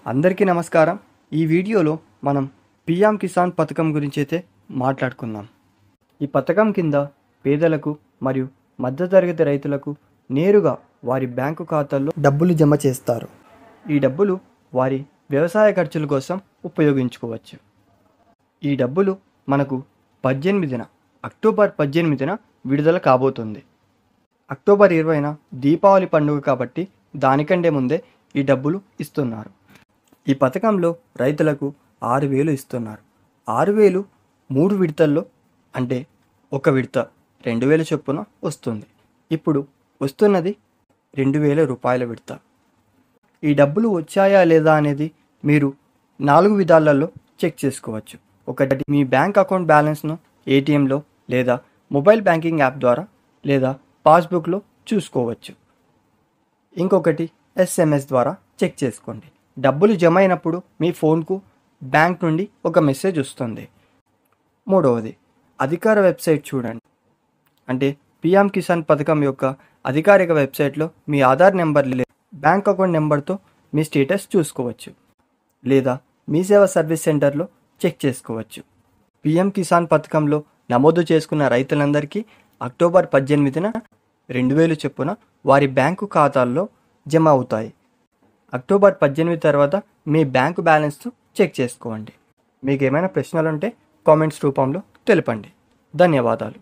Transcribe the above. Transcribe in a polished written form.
అందరికీ నమస్కారం. ఈ వీడియోలో మనం పీఎం కిసాన్ పథకం గురించి అయితే మాట్లాడుకుందాం. ఈ పథకం కింద పేదలకు మరియు మధ్యతరగతి రైతులకు నేరుగా వారి బ్యాంకు ఖాతాల్లో డబ్బులు జమ చేస్తారు. ఈ డబ్బులు వారి వ్యవసాయ ఖర్చుల కోసం ఉపయోగించుకోవచ్చు. ఈ డబ్బులు మనకు అక్టోబర్ 18న విడుదల కాబోతుంది. అక్టోబర్ 20న దీపావళి పండుగ కాబట్టి దానికంటే ముందే ఈ డబ్బులు ఇస్తున్నారు. ఈ పథకంలో రైతులకు 6,000 ఇస్తున్నారు. 6,000 3 విడతల్లో, అంటే ఒక విడత 2,000 చొప్పున వస్తుంది. ఇప్పుడు వస్తున్నది 2,000 రూపాయల విడత. ఈ డబ్బులు వచ్చాయా లేదా అనేది మీరు 4 విధాలలో చెక్ చేసుకోవచ్చు. ఒకటి, మీ బ్యాంక్ అకౌంట్ బ్యాలెన్స్ను ఏటీఎంలో లేదా మొబైల్ బ్యాంకింగ్ యాప్ ద్వారా లేదా పాస్బుక్లో చూసుకోవచ్చు. ఇంకొకటి, SMS ద్వారా చెక్ చేసుకోండి. డబ్బులు జమ అయినప్పుడు మీ ఫోన్కు బ్యాంక్ నుండి ఒక మెసేజ్ వస్తుంది. మూడవది, అధికార వెబ్సైట్ చూడండి. అంటే పీఎం కిసాన్ పథకం యొక్క అధికారిక వెబ్సైట్లో మీ ఆధార్ నెంబర్ లేదా బ్యాంక్ అకౌంట్ నెంబర్తో మీ స్టేటస్ చూసుకోవచ్చు, లేదా మీ సేవా సర్వీస్ సెంటర్లో చెక్ చేసుకోవచ్చు. పీఎం కిసాన్ పథకంలో నమోదు చేసుకున్న రైతులందరికీ అక్టోబర్ 18న 2,000 చొప్పున వారి బ్యాంకు ఖాతాల్లో జమ అవుతాయి. అక్టోబర్ 18 తర్వాత మీ బ్యాంకు బ్యాలెన్స్తో చెక్ చేసుకోండి. మీకు ఏమైనా ప్రశ్నలు ఉంటే కామెంట్స్ రూపంలో తెలపండి. ధన్యవాదాలు.